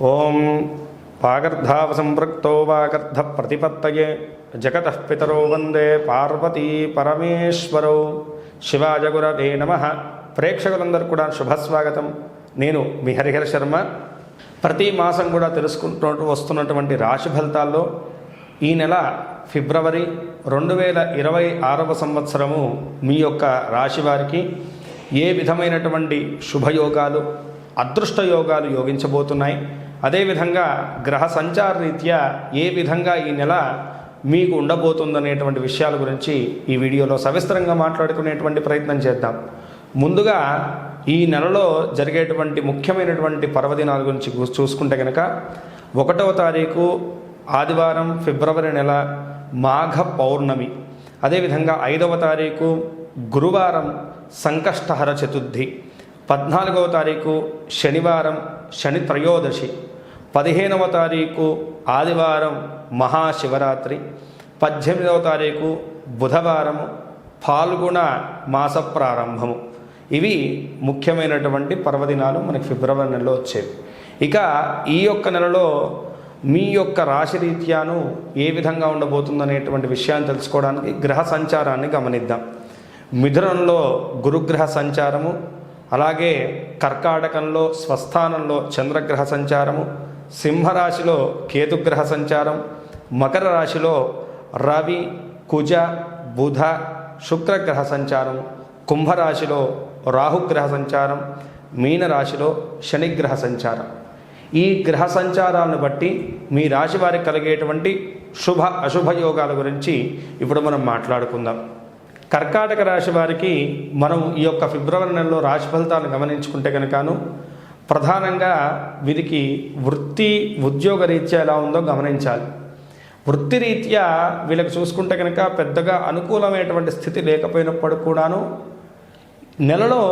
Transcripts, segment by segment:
ఓం వాగర్ధావసంపృక్తో వాగర్ధ ప్రతిపత్తయే జగతః పితరో వందే పార్వతీ పరమేశ్వరౌ. శివాయ గురవే నమః. ప్రేక్షకులందరూ కూడా శుభస్వాగతం. నేను మీ హరిహర శర్మ. ప్రతి మాసం కూడా తెలుసుకుంటూ వస్తున్నటువంటి రాశి ఫలితాల్లో ఈ నెల ఫిబ్రవరి 2026 సంవత్సరము మీ యొక్క రాశి వారికి ఏ విధమైనటువంటి శుభయోగాలు అదృష్ట యోగాలు యోగించబోతున్నాయి, అదేవిధంగా గ్రహ సంచార రీత్యా ఏ విధంగా ఈ నెల మీకు ఉండబోతుందనేటువంటి విషయాల గురించి ఈ వీడియోలో సవిస్తరంగా మాట్లాడుకునేటువంటి ప్రయత్నం చేద్దాం. ముందుగా ఈ నెలలో జరిగేటువంటి ముఖ్యమైనటువంటి పర్వదినాల గురించి చూసుకుంటే కనుక 1వ తారీఖు ఆదివారం ఫిబ్రవరి నెల మాఘ పౌర్ణమి, అదేవిధంగా 5వ తారీఖు గురువారం సంకష్టహర చతుర్థి, 14వ తారీఖు శనివారం శని త్రయోదశి, 15వ తారీఖు ఆదివారం మహాశివరాత్రి, 18వ తారీఖు బుధవారము ఫాల్గుణ మాస ప్రారంభము. ఇవి ముఖ్యమైనటువంటి పర్వదినాలు మనకి ఫిబ్రవరి నెలలో వచ్చేవి. ఇక ఈ యొక్క నెలలో మీ యొక్క రాశి రీత్యాను ఏ విధంగా ఉండబోతుందనేటువంటి విషయాన్ని తెలుసుకోవడానికి గ్రహ సంచారాన్ని గమనిద్దాం. మిథునంలో గురుగ్రహ సంచారము, అలాగే కర్కాటకంలో స్వస్థానంలో చంద్రగ్రహ సంచారము, సింహరాశిలో కేతుగ్రహ సంచారం, మకర రాశిలో రవి కుజ బుధ శుక్రగ్రహ సంచారం, కుంభరాశిలో రాహుగ్రహ సంచారం, మీనరాశిలో శనిగ్రహ సంచారం. ఈ గ్రహ సంచారాలను బట్టి మీ రాశి వారికి కలిగేటువంటి శుభ అశుభ యోగాల గురించి ఇప్పుడు మనం మాట్లాడుకుందాం. కర్కాటక రాశి వారికి మనం ఈ యొక్క ఫిబ్రవరి నెలలో రాశి ఫలితాలను గమనించుకుంటే కనుకను ప్రధానంగా వీరికి వృత్తి ఉద్యోగ రీత్యా ఎలా ఉందో గమనించాలి. వృత్తి రీత్యా వీళ్ళకి చూసుకుంటే కనుక పెద్దగా అనుకూలమైనటువంటి స్థితి లేకపోయినప్పుడు కూడాను నెలలో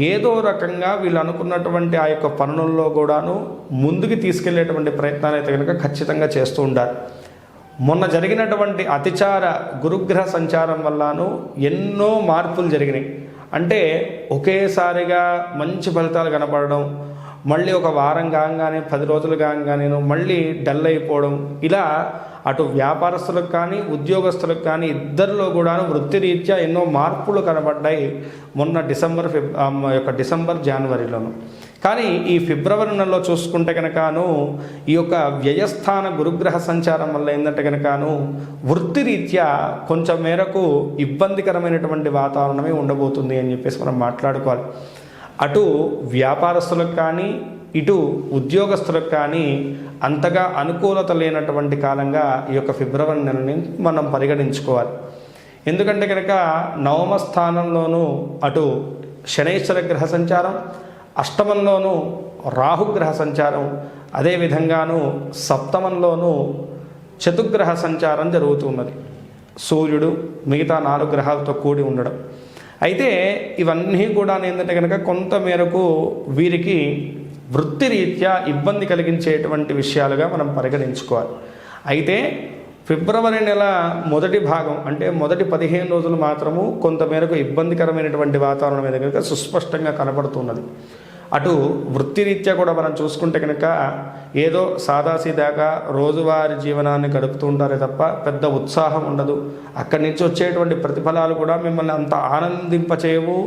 ఏదో రకంగా వీళ్ళు అనుకున్నటువంటి ఆ యొక్క పనులలో కూడాను ముందుకు తీసుకెళ్లేటువంటి ప్రయత్నాలు అయితే కనుక ఖచ్చితంగా చేస్తూ ఉండాలి. మొన్న జరిగినటువంటి అతిచార గురుగ్రహ సంచారం వల్లను ఎన్నో మార్పులు జరిగినాయి. అంటే ఒకేసారిగా మంచి ఫలితాలు కనపడడం, మళ్ళీ ఒక వారం కాగానే 10 రోజులు కాగానే మళ్ళీ డల్ అయిపోవడం, ఇలా అటు వ్యాపారస్తులకు కానీ ఉద్యోగస్తులకు కానీ ఇద్దరిలో కూడా వృత్తిరీత్యా ఎన్నో మార్పులు కనబడ్డాయి మొన్న డిసెంబర్ జనవరిలోను. కానీ ఈ ఫిబ్రవరి నెలలో చూసుకుంటే కనుకను ఈ యొక్క వ్యయస్థాన గురుగ్రహ సంచారం వల్ల ఏంటంటే కనుకను వృత్తిరీత్యా కొంచెం మేరకు ఇబ్బందికరమైనటువంటి వాతావరణమే ఉండబోతుంది అని చెప్పేసి మనం మాట్లాడుకోవాలి. అటు వ్యాపారస్తులకు కానీ ఇటు ఉద్యోగస్తులకు కానీ అంతగా అనుకూలత లేనటువంటి కాలంగా ఈ యొక్క ఫిబ్రవరి నెలని మనం పరిగణించుకోవాలి. ఎందుకంటే కనుక 9వ స్థానంలోనూ అటు శనైశ్వర గ్రహ సంచారం, అష్టమంలోనూ రాహుగ్రహ సంచారం, అదేవిధంగాను సప్తమంలోనూ చతుర్గ్రహ సంచారం జరుగుతున్నది. సూర్యుడు మిగతా 4 గ్రహాలతో కూడి ఉండడం. అయితే ఇవన్నీ కూడా ఏంటంటే కనుక కొంత మేరకు వీరికి వృత్తిరీత్యా ఇబ్బంది కలిగించేటువంటి విషయాలుగా మనం పరిగణించుకోవాలి. అయితే ఫిబ్రవరి నెల మొదటి భాగం అంటే మొదటి 15 రోజులు మాత్రము కొంతమేరకు ఇబ్బందికరమైనటువంటి వాతావరణం మీద కనుక సుస్పష్టంగా కనపడుతున్నది. అటు వృత్తిరీత్యా కూడా మనం చూసుకుంటే కనుక ఏదో సాదాసీదాగా రోజువారీ జీవనాన్ని గడుపుతూ ఉంటారే తప్ప పెద్ద ఉత్సాహం ఉండదు. అక్కడి నుంచి వచ్చేటువంటి ప్రతిఫలాలు కూడా మిమ్మల్ని అంత ఆనందింపచేయవు,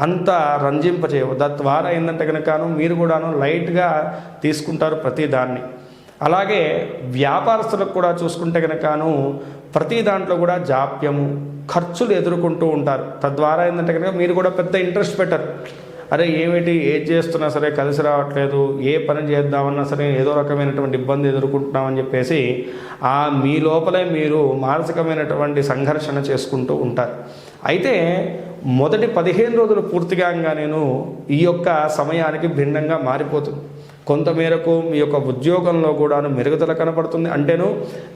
అంత రంజింపచేయవు. తద్వారా ఏంటంటే కనుకను మీరు కూడాను లైట్గా తీసుకుంటారు ప్రతి దాన్ని. అలాగే వ్యాపారస్తులకు కూడా చూసుకుంటే కనుకను ప్రతి దాంట్లో కూడా జాప్యము ఖర్చులు ఎదుర్కొంటూ ఉంటారు. తద్వారా ఏంటంటే కనుక మీరు కూడా పెద్ద ఇంట్రెస్ట్ పెట్టరు. అరే ఏమిటి ఏది చేస్తున్నా సరే కలిసి రావట్లేదు, ఏ పని చేద్దామన్నా సరే ఏదో రకమైనటువంటి ఇబ్బంది ఎదుర్కొంటున్నామని చెప్పేసి మీ లోపలే మీరు మానసికమైనటువంటి సంఘర్షణ చేసుకుంటూ ఉంటారు. అయితే మొదటి 15 రోజులు పూర్తిగా నేను ఈ యొక్క సమయానికి భిన్నంగా మారిపోతుంది. కొంతమేరకు మీ యొక్క ఉద్యోగంలో కూడాను మెరుగుదల కనపడుతుంది. అంటేను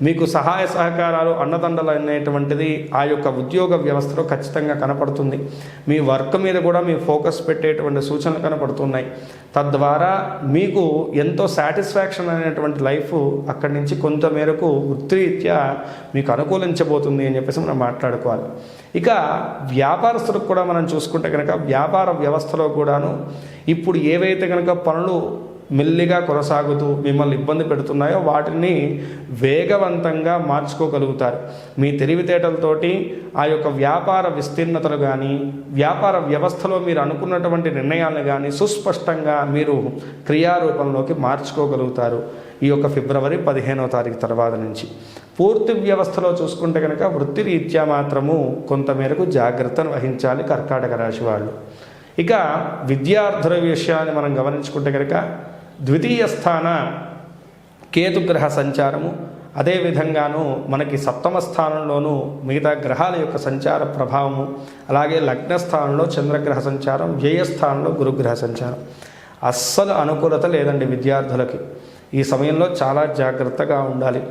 మీకు సహాయ సహకారాలు అన్నదండలు అనేటువంటిది ఆ యొక్క ఉద్యోగ వ్యవస్థలో ఖచ్చితంగా కనపడుతుంది. మీ వర్క్ మీద కూడా మీ ఫోకస్ పెట్టేటువంటి సూచనలు కనపడుతున్నాయి. తద్వారా మీకు ఎంతో సాటిస్ఫాక్షన్ అనేటువంటి లైఫ్ అక్కడి నుంచి కొంతమేరకు వృత్తిరీత్యా మీకు అనుకూలించబోతుంది అని చెప్పేసి మనం మాట్లాడుకోవాలి. ఇక వ్యాపారస్తులకు కూడా మనం చూసుకుంటే కనుక వ్యాపార వ్యవస్థలో కూడాను ఇప్పుడు ఏవైతే కనుక పనులు మెల్లిగా కొనసాగుతూ మిమ్మల్ని ఇబ్బంది పెడుతున్నాయో వాటిని వేగవంతంగా మార్చుకోగలుగుతారు. మీ తెలివితేటలతోటి ఆ యొక్క వ్యాపార విస్తీర్ణతలు కానీ, వ్యాపార వ్యవస్థలో మీరు అనుకున్నటువంటి నిర్ణయాలను కానీ సుస్పష్టంగా మీరు క్రియారూపంలోకి మార్చుకోగలుగుతారు. ఈ యొక్క ఫిబ్రవరి 15వ తారీఖు తర్వాత నుంచి పూర్తి వ్యవస్థలో చూసుకుంటే కనుక వృత్తిరీత్యా మాత్రము కొంతమేరకు జాగ్రత్తను వహించాలి కర్కాటక రాశి వాళ్ళు. ఇక విద్యార్థుల విషయాన్ని మనం గమనించుకుంటే కనుక ద్వితీయ స్థాన కేతుగ్రహ సంచారము, అదేవిధంగాను మనకి సప్తమ స్థానంలోనూ మిగతా గ్రహాల యొక్క సంచార ప్రభావము, అలాగే లగ్నస్థానంలో చంద్రగ్రహ సంచారం, వ్యయస్థానంలో గురుగ్రహ సంచారం. అస్సలు అనుకూలత లేదండి విద్యార్థులకి. ఈ సమయంలో చాలా జాగ్రత్తగా ఉండాలి.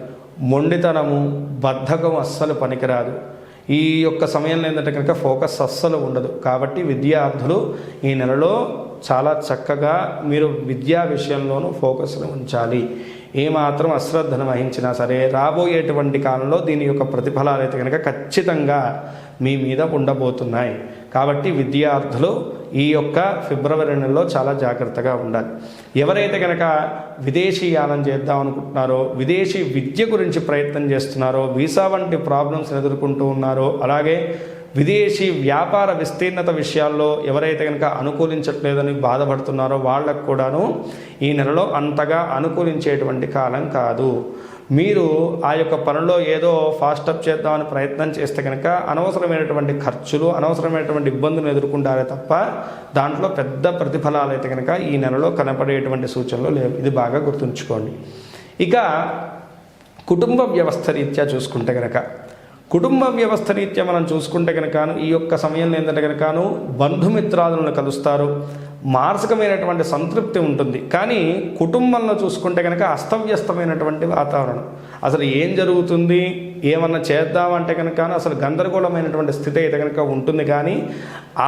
మొండితనము, బద్ధకం అస్సలు పనికిరాదు. ఈ యొక్క సమయంలో ఏంటంటే కనుక ఫోకస్ అస్సలు ఉండదు. కాబట్టి విద్యార్థులు ఈ నెలలో చాలా చక్కగా మీరు విద్యా విషయంలోనూ ఫోకస్ను ఉంచాలి. ఏమాత్రం అశ్రద్ధను వహించినా సరే రాబోయేటువంటి కాలంలో దీని యొక్క ప్రతిఫలాలు అయితే కనుక ఖచ్చితంగా మీ మీద ఉండబోతున్నాయి. కాబట్టి విద్యార్థులు ఈ యొక్క ఫిబ్రవరి నెలలో చాలా జాగ్రత్తగా ఉండాలి. ఎవరైతే కనుక విదేశీయానం చేద్దాం అనుకుంటున్నారో, విదేశీ విద్య గురించి ప్రయత్నం చేస్తున్నారో, వీసా వంటి ప్రాబ్లమ్స్ ఎదుర్కొంటూ ఉన్నారో, అలాగే విదేశీ వ్యాపార విస్తీర్ణత విషయాల్లో ఎవరైతే కనుక అనుకూలించట్లేదని బాధపడుతున్నారో వాళ్ళకు కూడాను ఈ నెలలో అంతగా అనుకూలించేటువంటి కాలం కాదు. మీరు ఆ యొక్క పనిలో ఏదో ఫాస్టప్ చేద్దామని ప్రయత్నం చేస్తే కనుక అనవసరమైనటువంటి ఖర్చులు, అనవసరమైనటువంటి ఇబ్బందులు ఎదుర్కొంటారే తప్ప దాంట్లో పెద్ద ప్రతిఫలాలు అయితే కనుక ఈ నెలలో కనపడేటువంటి సూచనలు లేవు. ఇది బాగా గుర్తుంచుకోండి. ఇక కుటుంబ వ్యవస్థ రీత్యా చూసుకుంటే కనుక కుటుంబ వ్యవస్థ రీత్యా మనం చూసుకుంటే కనుకను ఈ యొక్క సమయంలో ఏంటంటే కనుకను బంధుమిత్రాదులను కలుస్తారు, మానసికమైనటువంటి సంతృప్తి ఉంటుంది. కానీ కుటుంబంలో చూసుకుంటే కనుక అస్తవ్యస్తమైనటువంటి వాతావరణం. అసలు ఏం జరుగుతుంది, ఏమన్నా చేద్దామంటే కనుక అసలు గందరగోళమైనటువంటి స్థితి అయితే కనుక ఉంటుంది. కానీ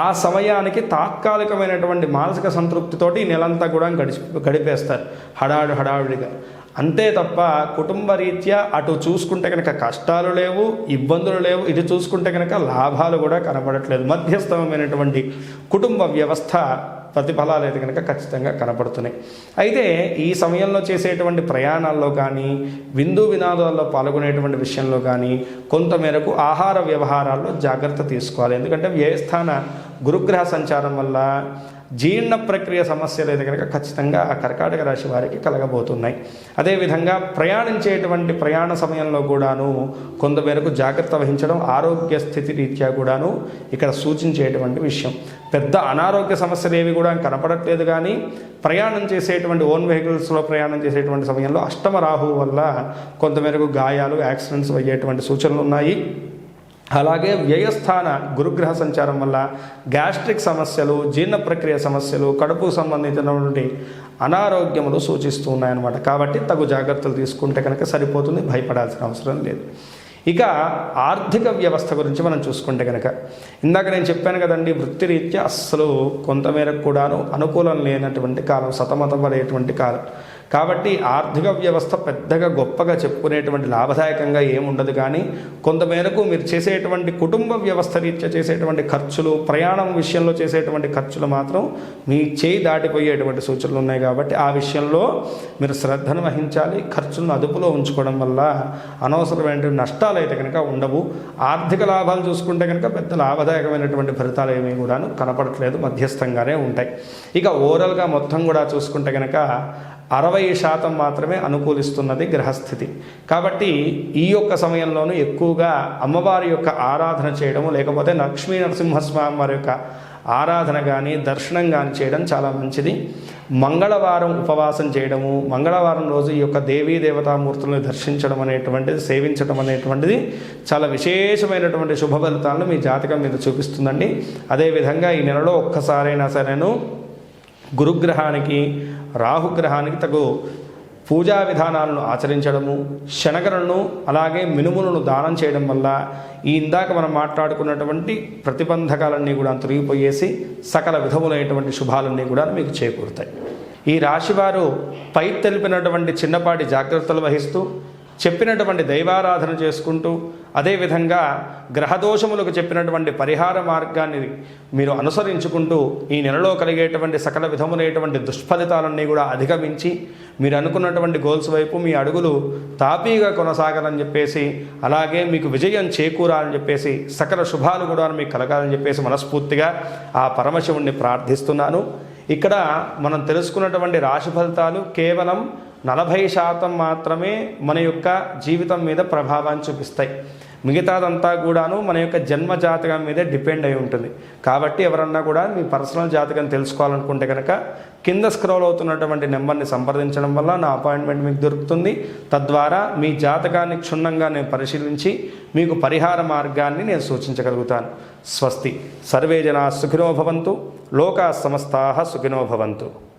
ఆ సమయానికి తాత్కాలికమైనటువంటి మానసిక సంతృప్తితోటి ఈ నెలంతా కూడా గడిపేస్తారు హడావిడిగా. అంతే తప్ప కుటుంబ రీత్యా అటు చూసుకుంటే కనుక కష్టాలు లేవు, ఇబ్బందులు లేవు. ఇటు చూసుకుంటే కనుక లాభాలు కూడా కనపడట్లేదు. మధ్యస్థమైనటువంటి కుటుంబ వ్యవస్థ ప్రతిఫలాలు అయితే కనుక ఖచ్చితంగా కనపడుతున్నాయి. అయితే ఈ సమయంలో చేసేటువంటి ప్రయాణాల్లో కానీ, విందు వినోదాల్లో పాల్గొనేటువంటి విషయంలో కానీ కొంతమేరకు ఆహార వ్యవహారాల్లో జాగ్రత్త తీసుకోవాలి. ఎందుకంటే వ్యయస్థాన గురుగ్రహ సంచారం వల్ల జీర్ణ ప్రక్రియ సమస్యలు అయితే కనుక ఖచ్చితంగా ఆ కర్కాటక రాశి వారికి కలగబోతున్నాయి. అదేవిధంగా ప్రయాణించేటువంటి ప్రయాణ సమయంలో కూడాను కొంతమేరకు జాగ్రత్త వహించడం ఆరోగ్య స్థితి రీత్యా కూడాను ఇక్కడ సూచించేటువంటి విషయం. పెద్ద అనారోగ్య సమస్యలు ఏవి కూడా కనపడట్లేదు. కానీ ప్రయాణం చేసేటువంటి ఓన్ వెహికల్స్లో ప్రయాణం చేసేటువంటి సమయంలో అష్టమ రాహువు వల్ల కొంతమేరకు గాయాలు, యాక్సిడెంట్స్ అయ్యేటువంటి సూచనలు ఉన్నాయి. అలాగే వ్యయస్థాన గురుగ్రహ సంచారం వల్ల గ్యాస్ట్రిక్ సమస్యలు, జీర్ణ ప్రక్రియ సమస్యలు, కడుపు సంబంధించినటువంటి అనారోగ్యములు సూచిస్తూ ఉన్నాయన్నమాట. కాబట్టి తగు జాగ్రత్తలు తీసుకుంటే కనుక సరిపోతుంది, భయపడాల్సిన అవసరం లేదు. ఇక ఆర్థిక వ్యవస్థ గురించి మనం చూసుకుంటే కనుక ఇందాక నేను చెప్పాను కదండి, వృత్తిరీత్యా అస్సలు కొంతమేరకు కూడాను అనుకూలం లేనటువంటి కాలం, సతమతపడేటువంటి కాలం. కాబట్టి ఆర్థిక వ్యవస్థ పెద్దగా గొప్పగా చెప్పుకునేటువంటి లాభదాయకంగా ఏముండదు. కానీ కొంతమేరకు మీరు చేసేటువంటి కుటుంబ వ్యవస్థ రీత్యా చేసేటువంటి ఖర్చులు, ప్రయాణం విషయంలో చేసేటువంటి ఖర్చులు మాత్రం మీ చేయి దాటిపోయేటువంటి సూచనలు ఉన్నాయి. కాబట్టి ఆ విషయంలో మీరు శ్రద్ధను వహించాలి. ఖర్చులను అదుపులో ఉంచుకోవడం వల్ల అనవసరమైన నష్టాలు అయితే కనుక ఉండవు. ఆర్థిక లాభాలు చూసుకుంటే కనుక పెద్ద లాభదాయకమైనటువంటి ఫలితాలు ఏమీ కూడా కనపడట్లేదు, మధ్యస్థంగానే ఉంటాయి. ఇక ఓవరాల్గా మొత్తం కూడా చూసుకుంటే కనుక 60% మాత్రమే అనుకూలిస్తున్నది గ్రహస్థితి. కాబట్టి ఈ యొక్క సమయంలోనూ ఎక్కువగా అమ్మవారి యొక్క ఆరాధన చేయడము, లేకపోతే లక్ష్మీ నరసింహస్వామి వారి యొక్క ఆరాధన కానీ, దర్శనం కానీ చేయడం చాలా మంచిది. మంగళవారం ఉపవాసం చేయడము, మంగళవారం రోజు ఈ యొక్క దేవీ దేవతామూర్తులను దర్శించడం అనేటువంటిది, సేవించడం అనేటువంటిది చాలా విశేషమైనటువంటి శుభ ఫలితాలను మీ జాతకం మీద చూపిస్తుందండి. అదేవిధంగా ఈ నెలలో ఒక్కసారైనా సరేను గురుగ్రహానికి, రాహుగ్రహానికి తగు పూజా విధానాలను ఆచరించడము, శనగలను అలాగే మినుములను దానం చేయడం వల్ల ఈ ఇందాక మనం మాట్లాడుకున్నటువంటి ప్రతిబంధకాలన్నీ కూడా తొలగిపోయేసి సకల విధములైనటువంటి శుభాలన్నీ కూడా మీకు చేకూరుతాయి. ఈ రాశివారు పై తెలిపినటువంటి చిన్నపాటి జాగ్రత్తలు వహిస్తూ, చెప్పినటువంటి దైవారాధన చేసుకుంటూ, అదేవిధంగా గ్రహదోషములకు చెప్పినటువంటి పరిహార మార్గాన్ని మీరు అనుసరించుకుంటూ ఈ నెలలో కలిగేటువంటి సకల విధములైనటువంటి దుష్ఫలితాలన్నీ కూడా అధిగమించి మీరు అనుకున్నటువంటి గోల్స్ వైపు మీ అడుగులు తాపీగా కొనసాగాలని చెప్పేసి, అలాగే మీకు విజయం చేకూరాలని చెప్పేసి, సకల శుభాలు కూడా మీకు కలగాలని చెప్పేసి మనస్ఫూర్తిగా ఆ పరమశివుణ్ణి ప్రార్థిస్తున్నాను. ఇక్కడ మనం తెలుసుకున్నటువంటి రాశి ఫలితాలు కేవలం 40% మాత్రమే మన యొక్క జీవితం మీద ప్రభావాన్ని చూపిస్తాయి. మిగతాదంతా కూడాను మన యొక్క జన్మ జాతకం మీదే డిపెండ్ అయి ఉంటుంది. కాబట్టి ఎవరన్నా కూడా మీ పర్సనల్ జాతకం తెలుసుకోవాలనుకుంటే కనుక కింద స్క్రోల్ అవుతున్నటువంటి నెంబర్ని సంప్రదించడం వల్ల నా అపాయింట్మెంట్ మీకు దొరుకుతుంది. తద్వారా మీ జాతకాన్ని క్షుణ్ణంగా నేను పరిశీలించి మీకు పరిహార మార్గాన్ని నేను సూచించగలుగుతాను. స్వస్తి. సర్వే జనా సుఖినో భవంతు. లోకా సమస్తాః సుఖినో భవంతు.